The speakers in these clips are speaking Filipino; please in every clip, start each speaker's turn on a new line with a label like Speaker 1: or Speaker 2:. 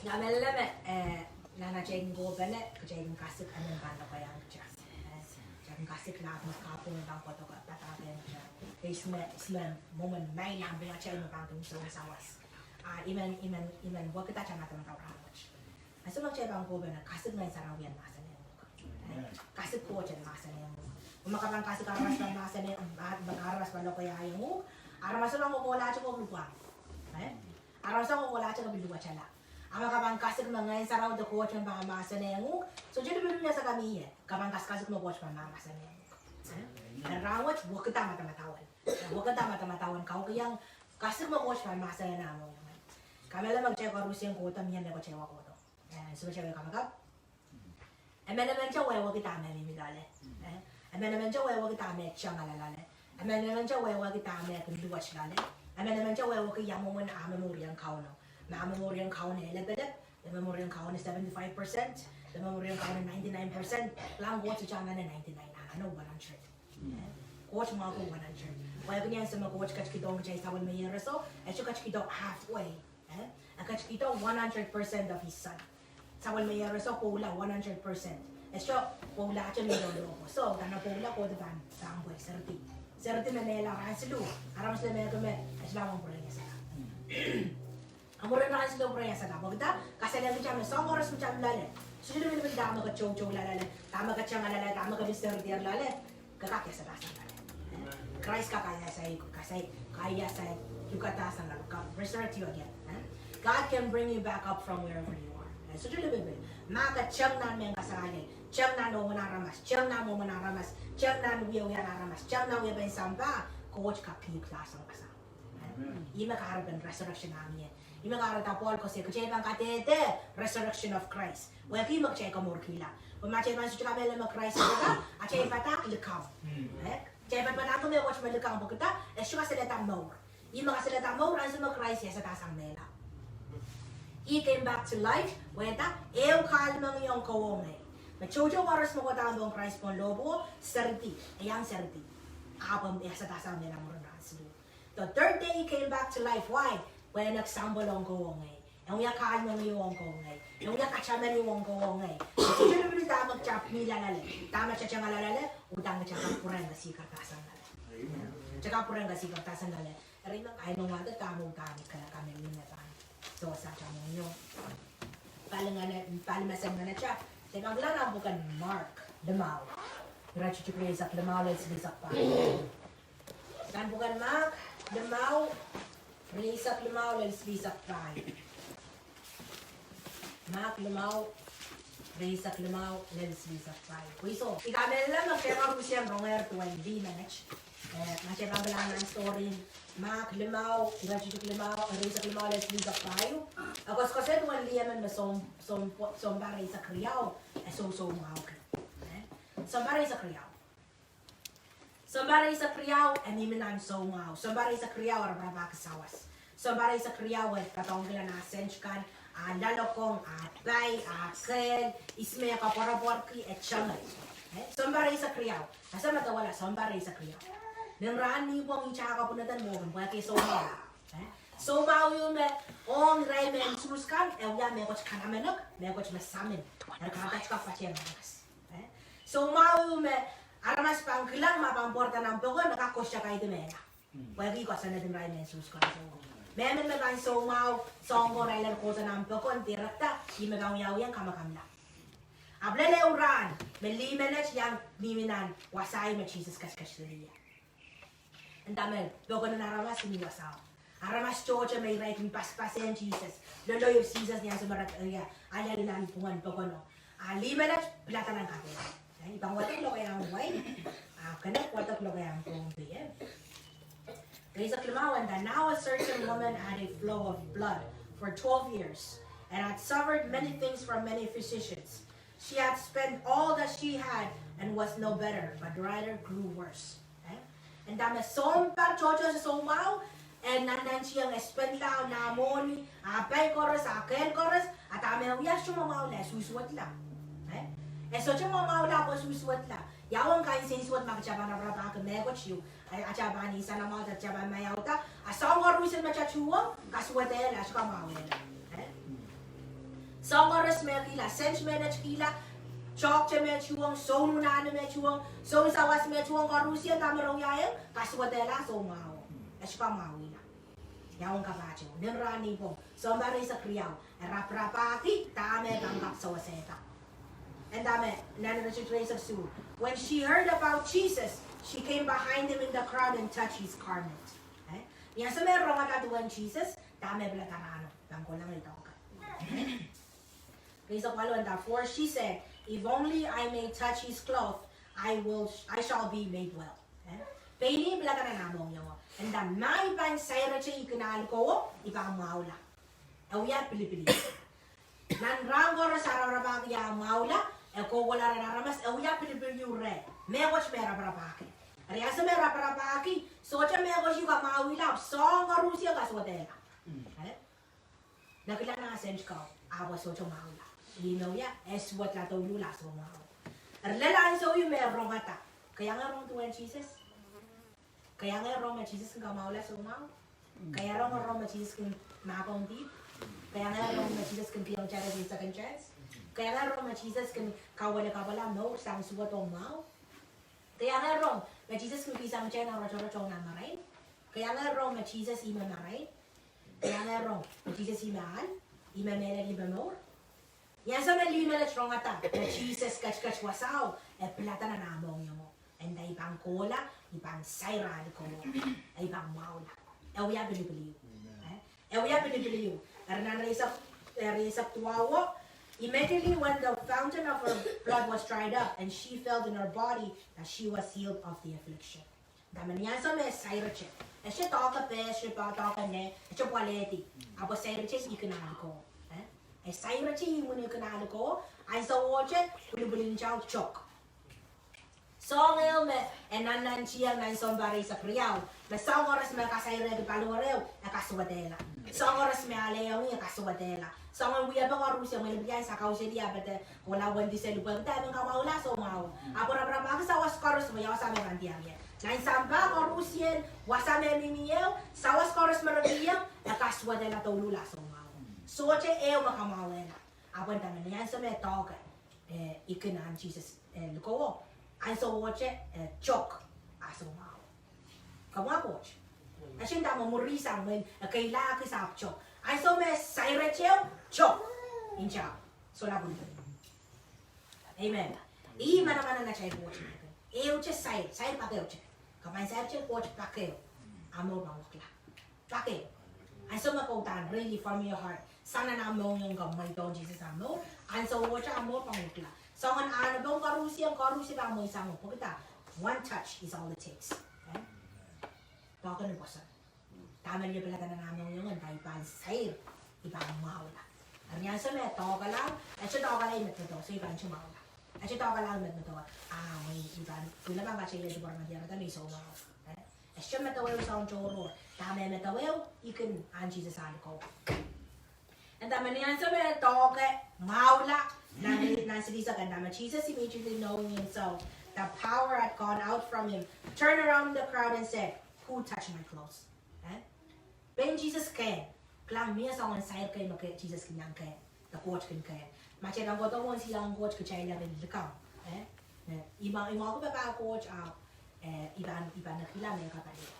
Speaker 1: Nameleme nana jeng go bene jeng kasik anen bando kaya cha. Jeng kasik na makapo ng bangko to pataken cha. Isme moment may na bunga cha ng bangko sa sawas. Iman wa kita cha matang tao ramach. Aso lang cha bangko bene kasik na sarawian masa niya. Kasik ko cha masa niya. Umakabang kasik aramas na masa niya aramas balo kaya yung aramas lang ko wala cha ko lupa. Aramas ko wala cha ko biluwa cha la. Ama kabang kasik mga saraw de coach ang pamasa na yung so dito bilhin niya sa kami kabang kasik mo coach pamasa na yung rawat buka kita mata-matawan kau kayang kasik mo coach pamasa na mo kami lang mag-check ko rusiyang kota miyan na ko check ko to so check ka magap naman siya wewa kita may midale naman siya wewa kita may siyang alalale naman siya wewa kita may kunduwach lale naman siya wewa kaya mo na amamuri ang kau no na memorial count elevated, the memorial count is 75%, the memorial count is 99%, lang watch siya na 99, ano 100. Coach mga ko 100. Kaya ganyan sa mga coach kach kita ang jay sawal may raso, at siya kach kita halfway. Ang kach kita 100% of his son. Sawal may raso pula 100%. At siya pula siya may lolo. So, dana pula ko diba, tangboy, 30. 30 na nila ransilu. Aram sila may kami, at sila mong pula niya sa Amuran na kasi daw praya sa kapag kita, kasi lang siya, isang oras mo siya lale. So, yun naman tama ka chow-chow lalale, tama ka siyang lalale, tama ka Mr. Dear lale, kakakya sa tasan lale. Christ ka kaya sa yukatasan lalo, resurrect you again. God can bring you back up from wherever you are. So, yun naman, maka siyang namin kasagay, siyang na mo manaramas, siyang na mo manaramas, siyang na wiyaw naramas, siyang na wiyaw samba, coach ka P-class ang kasama. Yung makaharap ng resurrection namin yan. Yung mga Paul kasi kung bang katete resurrection of Christ. Wala kayo mag-check ka more kila. Kung ma-check man sa kami lang mag-Christ ka, at check patak likaw. Check patak kami watch malikaw ang pagkita, eh siya salita more. Yung mga salita more ang sa mag-Christ sa tasang nila. He came back to life, weta, kalmang yung kawongay. Machojo oras mo ko tawag ang Christ pong lobo, 30. Ayang 30. Kapag sa tasang nila mo rin. The third day he came back to life. Why? When nagsambol ang kawongay. Yung yakaan mo yung kawongay. Yung yakachaman yung kawongay. So, yun naman yung tamang chap nila lale. Tama siya siyang alalale, utang na siya kapurang na si kartasan lale. Siya kapurang na si kartasan lale. Rin ang kaya nung wada, tamang gamit ka na kami linatan. So, sa siya mo nyo. Palimasan na siya. Teka, ang lang bukan Mark, Lamaw. Diretso siya kaya sa Lamaw, let's lisak pa. Kan bukan Mark, Lamaw, Risak Lamaw, let's lisak pa. Mark Lamaw, Risak Lamaw, let's lisak pa. Kuiso, ikamel lang ang kaya ko siya ronger 20 minutes. Masya bang lang ang story. Mark Lamaw, Diretso siya Lamaw, Risak Lamaw, let's lisak pa. Ako kasi tuwan liyaman na sombare sa kriyaw, so mga okay. Sombare sa kriyaw. Somebody sa kriyaw, minan so ngaw. Somebody sa kriyaw, arababa kasawas. Somebody sa kriyaw, katongla na senchkan, lalokong, bay, kel, isme ka paraborki, changay. Somebody sa kriyaw. Asa matawala, somebody sa kriyaw. Nang raan ni po ang ichaka punatan mo, kaya kay so ngaw. So ngaw yun, ong ray men suskan, ya may koch kanamenok, may koch masamin. Nagkakatch ka pa siya mas. So ngaw yun, aramas pang kilang mapamporta ng poko, nakakosya kayo dumena. Wagi ko sa natin rin Jesus ko. Meron na ba yung somaw, songgo railan ko sa ng poko, ang tirakta, di magaw-yaw yan kamakamla. Ablele uran, may limenet yang miminan, wasay mo Jesus kaskasiliya. Ang dami, poko na naramas, hindi wasaw. Aramas chocha may right, may paspasen Jesus. Lolo yung Jesus niya sa marataya, alya rin ang pungan poko no. Limenet, plata ng kape. Ibang watak lo kaya ang wine. Kanak watak lo kaya ang pumbiyan. Risak Limawan that now a certain woman had a flow of blood for 12 years and had suffered many things from many physicians. She had spent all that she had and was no better, but rather grew worse. And dame sompar chocho sa somaw and nanan siyang espenta na moni, apay koros, akel koros, at ame uyas sumamaw na susuwat lang. So siya mga maula ko susuwat la. Yawang kain sinsuwat makachaba na braba ka megot siyo. Ay achaba ni isa na mga achaba mayauta. Asawang warusin machachuwang, kasuwatela, siya ka mawela. Songoras me kila, sench me na kila, chok che me chuang, so na me chuang, so sawas me chuang karusia tamarong yayo, kaswadela so mao. Espa mawi na. Yaong kabacho, nirani po, sombari sa kriyaw, rap-rapaki, tame gangkap sa waseta. And dame, nananachitray sa su. When she heard about Jesus, she came behind him in the crowd and touched his garment. Yan sa meron nga tatuan Jesus, dame blatarano. Lang ko lang ito. Reason 4, she said, if only I may touch his cloth, I shall be made well. Pili bila ka na namong yung. And the may ban Sair siya ikinahal ko, ipang maula. Awya pili-pili. Nanrango ra sa rarabaki ang maula, ko wala na naramas, awya pili-pili yung re. Mewach mera parapaki. Ariya sa mera parapaki, so siya mewach yung kamawila, song arusya ka swatela. Nakila na nga sense ko, awas so siya maula. Linaw ya, what la to lula so maula. Arlalaan so yung meron kata. Kaya nga rong tuwan Jesus. Kaya nga rong Jesus kung kamaula so maula. Kaya rong Jesus kung makakong deep. Kaya nga rong Jesus kung piyong chara sa second chance. Kaya nga rong Jesus kung kawala no, sang suwa tong maula. Kaya nga rong Jesus kung pisang chana rocho-rocho na maray. Kaya nga rong Jesus ima maray. Kaya nga rong Jesus imaan. Ima mela liba more. Yan sa nalima na strong ata, na Jesus kach wasaw, plata na namong yung mo. And ay ibang kola, ibang sayran ko, ay ibang maula. Ewiya binibili yun. Ewiya binibili yun. Aranan resap tuwawo, immediately when the fountain of her blood was dried up, and she felt in her body that she was healed of the affliction. Daman yan sa may sayra siya. Siya toka pe, siya pa toka ne, siya paleti. Apo sayra siya, ikanahal ko. Sair siya yung muna kanalo ko, ay sa watch bulubulin siya chok. So ngayon nanan siya na sombari sa kriyaw. Na sa oras may kasayra di paluwarew, nakaswadela. Sa oras may alayaw niya, kaswadela. So ngayon buya ba karu siya, may nabigyan sa kausi diya, but wala wandi sa lupang tayo, kamaula so maw. Apo na sa was karus mo, yaw sa may kandiyan yan. Na samba karu siya, wasame mimiyaw, sa was karus marabiyaw, nakaswadela to lula so maw. So what you makamawela. Awan taman yan sa may talk ikanan Jesus luko. Ay so what chok aso mau. Kamu coach. Asin tama murisang men kaila ka sa chok. Ay so may sairechel chok. Incha. So la bun. Amen. I mana na chay coach. Uche sair pakeo che. Kamay sair che coach pakeo. Amo bangkla. Pakeo. Ay so maputan really from your heart. Sana na mo yung gamay to Jesus amo. Ang so watch amo pangutla. So ang ano bang karusi ba mo isang mo kita. One touch is all it takes. Okay? Baka na bosa. Tama niyo pala na namin yung ang taypan Sair. Ibang maula. Ang yan sa may toka lang. At siya toka lang yung to. So ibang siya maula. At siya toka lang yung to. May ibang. Kung naman ba siya yung ibang madiyara tayo so maula. At siya matawaw sa ang choro. Tama yung matawaw. Ikan ang Jesus sa ko. And tama niyan sa may toke, maula, nasa sa kanda. Jesus immediately knowing himself, the power had gone out from him, turned around the crowd and said, who touched my clothes? Ben Jesus can, klang miya sa mga Sair kay Jesus kanyang can, the coach can can. Macam ang goto mo silang coach kacay lang rin likaw. Ibang ko pa coach, ibang nakila may kapatid.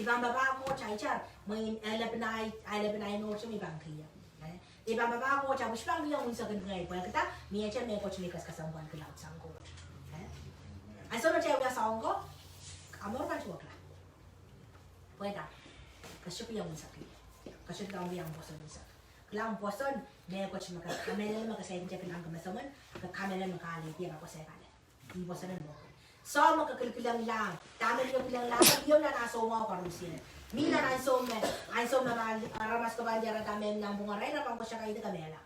Speaker 1: Ibang baba coach ay char, may 11 ay no siya may ibang kaya. Ibang baba ko, tapos parang yung unsa kan ngay pala kita, miya siya may coach may kasambuan ko lang sang coach. Ay so na siya sa ko, amor man siya kla. Pwede. Kasi yung unsa ki. Kasi daw yung boson unsa. Klang boson, may coach maka kamera makasayang siya klang kamasaman, kamera makalit yan ako sa kanya. Yung boson mo. So makakilkilang lang, tama niyo bilang lang, yung na naso mo ako karusin. Mina na so ramas ko ba dira tamen ng bungaray na pang ko siya kayo kamela.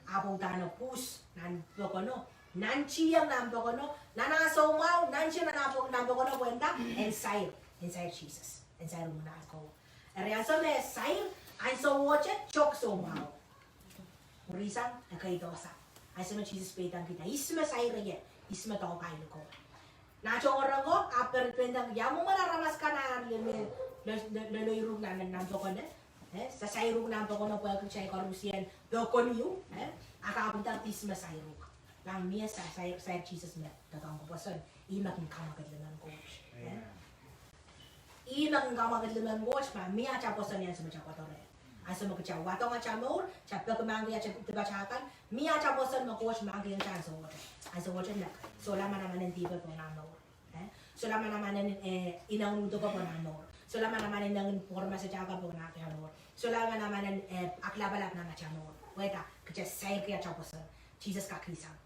Speaker 1: Apo tano pus nan bokono. Nanchiyang nan bokono. Nanaso mau nanchi na bokono kwenta and Sair Jesus. And Sair mo na ako. Ariya so me Sair ay so watch it chok so mau. Murisan na kay dosa. Ay so Jesus petang kita. Isma Sair ye. Isma to kayo ko. Nacho orang ko after pendang yamu malaramas ka na laloy rug na nanto ko na. Sa Sairuk na po ko na po ako siya karusiyan dokon yu. Akapunta tisma Sairuk. Lang niya sa Sair Jesus na tatang ko po son. Imaking kamakadlaman coach. Imaking kamakadlaman coach pa miya cha po son yan sa mga patore. Asa mo kaya wato nga cha mo, cha pagkamangya cha tibachakan, miya cha po son mo coach mangya cha so wato. Asa wato na. So laman naman ng tiba po na mo. So laman naman ng inaunuto ko po na mo. So laman naman ng forma sa chaka po na kaya mo. So laman naman ng aklabalap na nga cha mo. Wait kaya Sair kaya cha po son. Jesus ka kisang.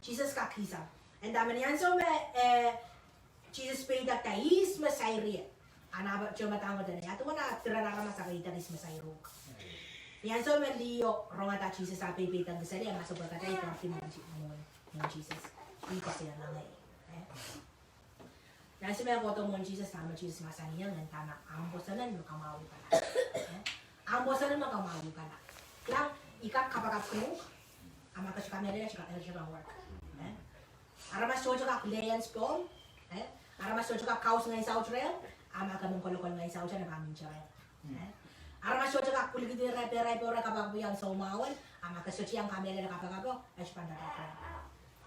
Speaker 1: Jesus ka kisang. And daman yan so Jesus paid that is Sair. Ana cuma tanggal dan ya tu mana terana masakit dari Sairuk. Yan so Liho rongata Jesus sampai pitang kesali yang masuk berkata itu arti mon Jesus. Itu sih yang namanya. Dan sebenarnya foto mon Jesus sama Jesus masa niya ng tama ang bosanan makamau kana. Ang bosanan makamau kana. Lang ikat kapakat ko ama kasi kamera niya siya work. Ara mas sojo ka clients ko. Ara mas sojo ka kaos ngayon sa trail. Ama ka mong kolokol ngayon sa na kami trail. Ara mas sojo ka kulit di repair ora kapag buyang sa umawan. Ama ka sojo ang kamera na kapag ako ay panda ka.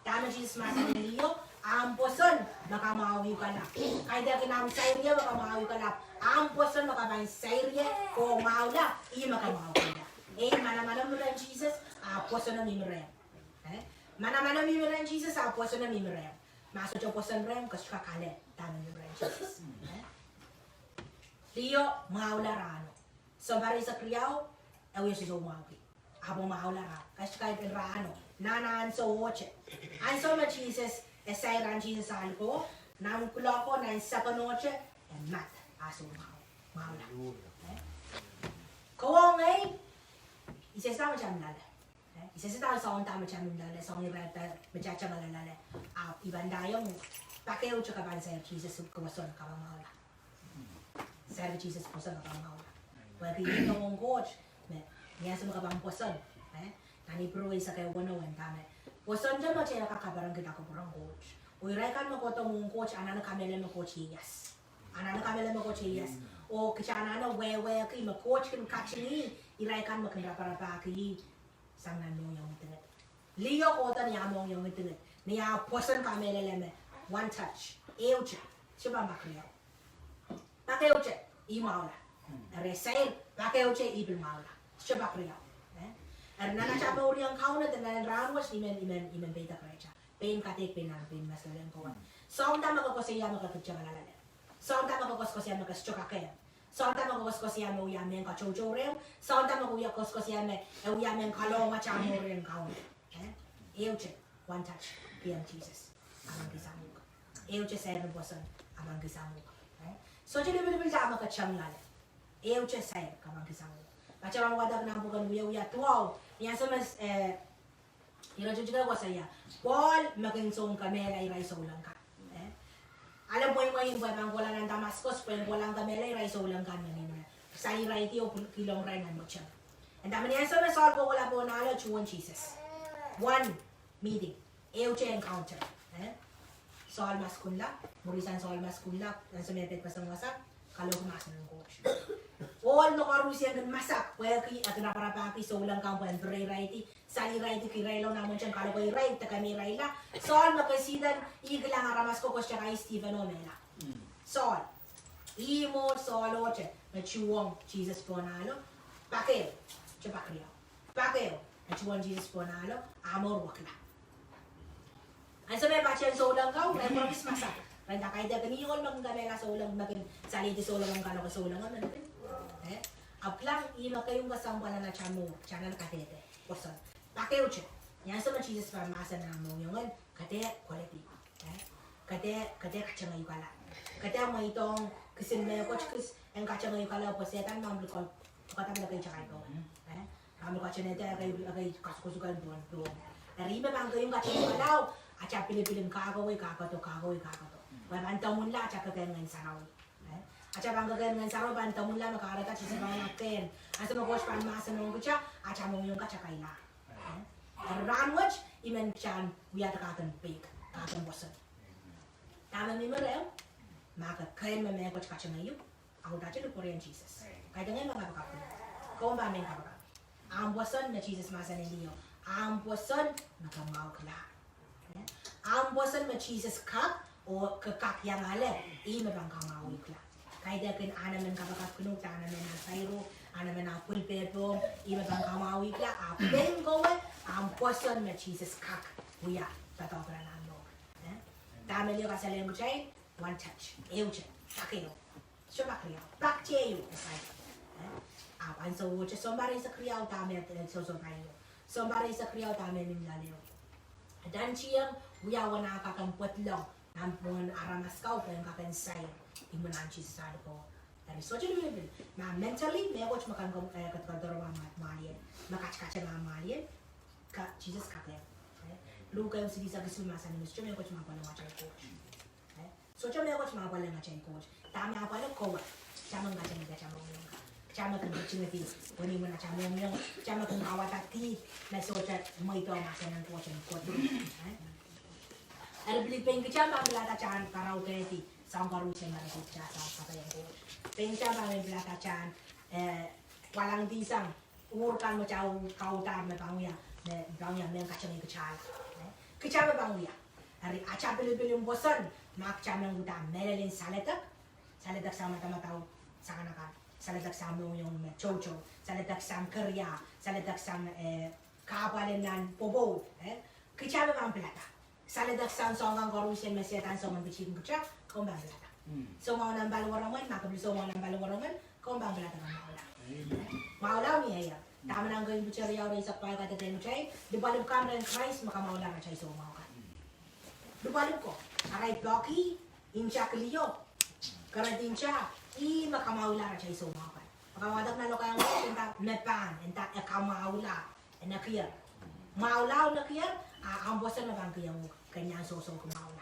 Speaker 1: Tama Jesus masa Liho ang poson makamawi ka na. Kaya kinam Sair niya makamawi ka na. Ang poson makabayin Sair niya kung maula iya makamawi ka na. Mana-mana mo rin Jesus poson na mimire. Mana-mana mimire Jesus poson na mimire. Masuk sa poson rin kasi kakale. Tama mimire Jesus. Liho maula rano. So bari sa kriyaw awi siya umawi. Abo maula rano. Kasi kahit rano. Nanaan sa woche. Ang so ma Jesus Sair ang Jesus sa ko. Nang kula ko na sa noche and mat aso maula. Kawang ay isa sa macam lala. Isa sa tao sa onta macam lala. Sa ongi rata macam lala. Iban dayong pakai ucap kapan Sair Jesus kawasan kawan maula. Sair Jesus posan kawan maula. Wagi ito mong coach. Niya sa mga kabang posan. Nani pro isa kayo wano tama. Posan dyan mo siya nakakabarang kita ko porang coach. Uiray kan mo ko mong coach ana na kamela mo coach yes. Ana na kamela mo coach yes. O kaya ana na wewe kay mo coach kin catching iray kan mo kan para kay sangan mo yung tinat. Liho ko ta niya mo yung tinat. Niya posan kamela leme one touch. Eucha. Siya ba makriyo? Pakeucha imaula. Are Sair pakeucha ibel maula. Siya ba kriyo? Nana siya pa uri ang kauna at nananraan was imen beta krecha. Pain katik, pain mas lalang ko. So ang tama ko siya makakutsa malalala. So ang tama ko siya makaschoka kaya. So ang tama ko siya mo yamen ka chocho reo. So ang tama ko siya me yamen kalo machamo reo kauna. Euche, one touch, PM Jesus. Amang kisamuk. Euche Sair na bosan, amang kisamuk. So jadi betul-betul sama kacang lala. Euche Sair, amang kisamuk. Macam orang wadah nak bukan uya tuau. Yang sama iro juga ko saya. Paul maging song kamera iray solang ka. Alam mo yung mang wala ng Damascus, yung walang kamera iray solang ka na. Sa iray ti o kilong ray na mo siya. And dami niya sama sol ko wala po nalo chuan Jesus. One meeting. Euche encounter. Sol maskunla, murisan sol maskunla, ang sumetet pa sa wasak, kalau kumasan ng coach. All no karusiyan ng masak. Well, at naparapaki, so lang kang pan, righty, sali righty, kiray lang naman siyang kalo ko right, kami rayla. Sol, makasidan, igil ang aramas ko siya kay Stephen Omela. Sol, imo, solo, che, nachuwang Jesus po nalo, pakil, che pakil, pakil, nachuwang Jesus po nalo, amor wakla. Ang sabi, pachiyan so lang kang, ay promise masak. Randa kahit na kaniyol magkamera sa ulang maging saliti sa ulang ang kalo ko sa ulang ang ano. Aplang ino kayong kasampan na chamo, chana na katete. Poson. Pakeo che. Yan sa Jesus para masa na mo yung kate quality. Kate kachang ayu kala. Kate mo itong kisin na coach kis ang kachang ayu kala po setan mo blikol. Katang na kayo chakay ko. Kamo kachang nete kay kaskusukan doon. Nariba bang kayong kachang ayu kala. Acha pilipilin kagawi kagato. Bantaw mo la acha kagayan ngayon sa raw. Acha bang kagayan ngayon sa raw bantaw mo la makarata siya sa mga natin. Asa mo coach pan masa nung kutsa acha mo yung kacha kaila. Ranwatch imen chan wiya ta katan big katan bosan. Tama ni mo reo. Maka kain mo may coach kacha ngayon. Ako dati lo Korean Jesus. Kaya ngayon mga kapatid. kung ba may kabaga. Ang boson na Jesus masa ni Liho. Ang boson nakamau kala. Ang boson na Jesus kak o kakak yang ale. Ima bang kamau ikla. Kaya kin anaman kabaga kunung ta anaman na Sairo, anaman na pulpeto, ima bang kamau ikla. Apeng kowe ang boson na Jesus kak. Uya, tataw ka na ano. Dami liyo kasi lang chay, one touch. Ew chay. Takeo. Siya bakriyaw. Bakcheyo. Ang so, somebody sa kriyaw dami at so tayo. Somebody sa kriyaw dami nimlaliyo. Dan siyang uyawan na kakampot lang. Nampun aramaskaw pa yung kakensay. Imo na ang chisisado ko. Dari so dyan yung mentally, may ako makan katkadoro mga malien. Makachkacha mga malien. Jesus kakaya. Luka yung sige sa kisumasa ni Mr. May ako mga machay coach. So dyan may ako mga machay coach. Tama ako lang kowa. Chamang gachay nga chamang yung chama kung chinati, wani mo na chamang yung chama kung awatati na socha mo ito ang masa ng coach and coach. Ano bilipin ko chama ang lata chan karaw kaniti sa ang karu siya marasip siya sa patayang coach. Ping chama ang lata chan walang disang urkan mo chow kautar na bangya may kachamay kachala. Kachala bangya. Ari acha bilipin yung boson mak chamang utam melalin salatak sa mata-mataw sa kanaka. Salatak sa yung chocho, salatak sa karya, salatak sa kapalan ng pobo. Kaya ba ang plata? Salatak sa songang korusyan masetan songang biching kucha, kung ba ang plata? So mga nang balwarangan, nakabli so mga nang balwarangan, kung ba ang plata ng maula? Maula niya. Tama nang gawin buchariyaw rin sa pagkat at chay, dubalib ka ng Christ, makamaula na chay so mga kan. Dubalib ko, aray blocky, incha kaliyo, karatin siya, makamaula na siya isumakan. Makawadak na lo kayang enta mepan, enta ekamaula, na kiyar. Maula na kiyar, ang bosan na bang kiyang kanyang sosong kumaula.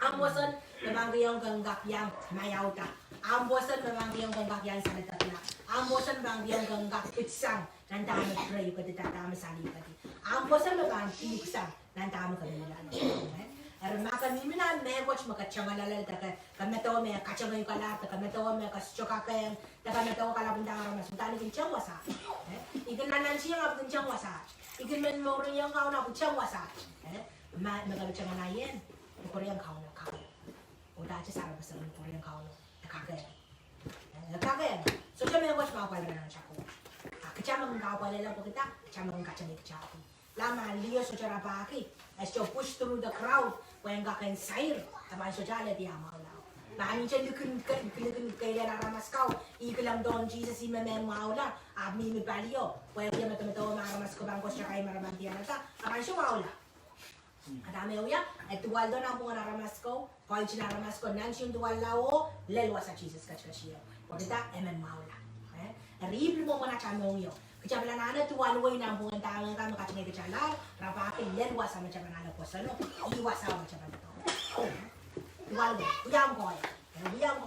Speaker 1: Ang bosan na bang kiyang ganggap yang mayauta. Ang bosan na bang kiyang ganggap yang salitatla. Ang bosan bang kiyang ganggap itsang, nandami krayo katitama salipati. Ang bosan na bang tinuksang, nandami kabilan.而马个你们那买过去么？个枪个来来，这个没到没，卡枪个有个啦，这个没到没个小卡个，这个没到个啦，不当然嘛，是但你跟枪我啥？一个男男枪啊，不跟枪我啥？一个门某人养好那不枪我啥？买那个枪个哪样？不人养好了卡，我打起啥不是不人养好了，卡个，卡个，所以没过去嘛，过来那啥个，个枪么搞过来了不给打，枪么卡枪没个枪。Lama Liho secara baki, as you push through the crowd, when gakan Sair, taman sosial dia maulaw. Bahani siya lukun kailan aramaskaw, ikalam doon Jesus si memang maula, abmi mi palio, when dia mataw maramasko bangko siya kay maramantiyan nata, akan siya maula. Kadami uya, at tuwal doon ang mga naramasko, kaya siya naramasko, nan siya tuwal lao, lelwa sa Jesus kachkashiyo. Pagkita, maula. Ribli mo muna chamong yo. Kaya pala na tuwalway na ang buong tangang ka makachingay ka chala, rapakin, lelwa sa mga na po sa no, iwas sa mga chaban ito. Tuwalway, uyang ko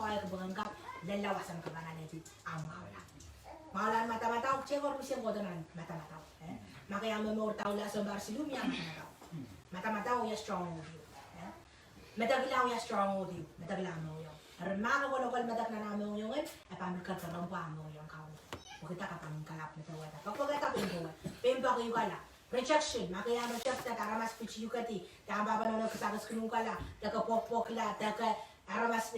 Speaker 1: kaya kabungan ka, lelawa sa mga kabanan nito ang maula. Maula mata-mataw, chegor mo siyang kodonan, mata-mataw. Makaya mamortaw la sa Barcelona, mata-mataw. Mata-mataw, ya strong with you. Matagilaw ya strong with you, matagilaw mo yung. Mga walokal madak na namin yung ay pamilkal ka ng pamo yung kaon. Kita kapang kalap na tawad. Pagpagkat ako yung tawad, pimpa ko yung kala. Rejection, makaya reject na aramas pichi yung kati. Tama ba na nagkasakas ko yung kala. Taka pok-pok la, taka aramas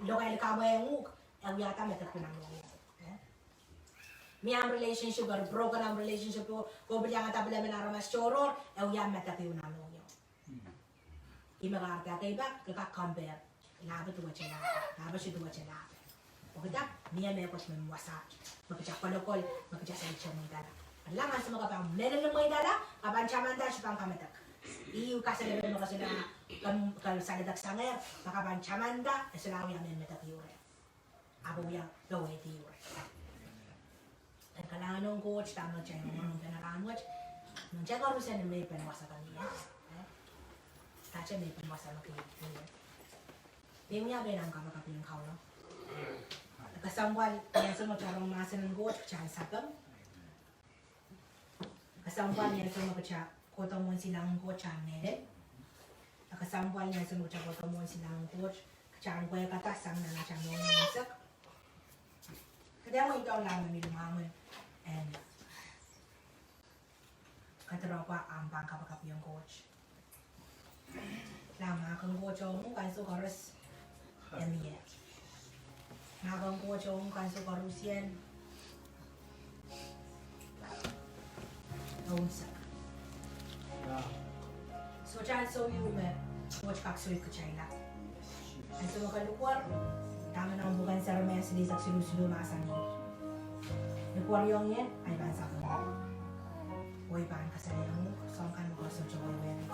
Speaker 1: lokal ka mo yung uk. Ang yata matak ko namin yung. May ang relationship, or broken ang relationship ko. Kung bilang ang tabla na aramas choror, ang yata matak yung namin yung. Imagarta kayo ba? Kaka-compare. Labat tuwa siya lahat. Labat siya tuwa siya lahat. Pagkita, niya may ako siya mamwasa. Magkajak palokol, magkajak sa siya may dala. Alangan sa mga kapang meron ng may dala, kabanchamanda siya pang kamatak. Iyo kasalaban mo kasi na saladak sa ngayon, makabanchamanda, sila ko yung may metak yure. Abo yung gawin ito yure. Ang kailangan ng coach, tama siya yung mga pinaramot. Nung siya ko siya na may pinawasa kanina. Kaya may pinawasa na kanina. Yung niya ba yung kamakapin ng kaulo? Kasambal, yan sa mga charong masa ng goat, chan sapam. Kasambal, yan sa mga cha, kotong mo silang goat, chan nere. Kasambal, yan sa mga cha, kotong mo silang goat, chan kuya katasang na chan mo ng isak. Dia mo ikaw lang na lumangon. And katero pa ang pangkapakap yung coach. Lama kang coach mo kan so karos. Emiye. Nakang coach mo kan so karusien. Naunsa. So chan so yung coach kaksoy ko chayla. Ang so makalukwar. Tama na ang bukan sa rumaya sa lisak sinusulo masan mo. Lukwar yung yan ay bansa ko. Uy, paano ka sa iyo? Saan ka mo ko sa Joy Wendy?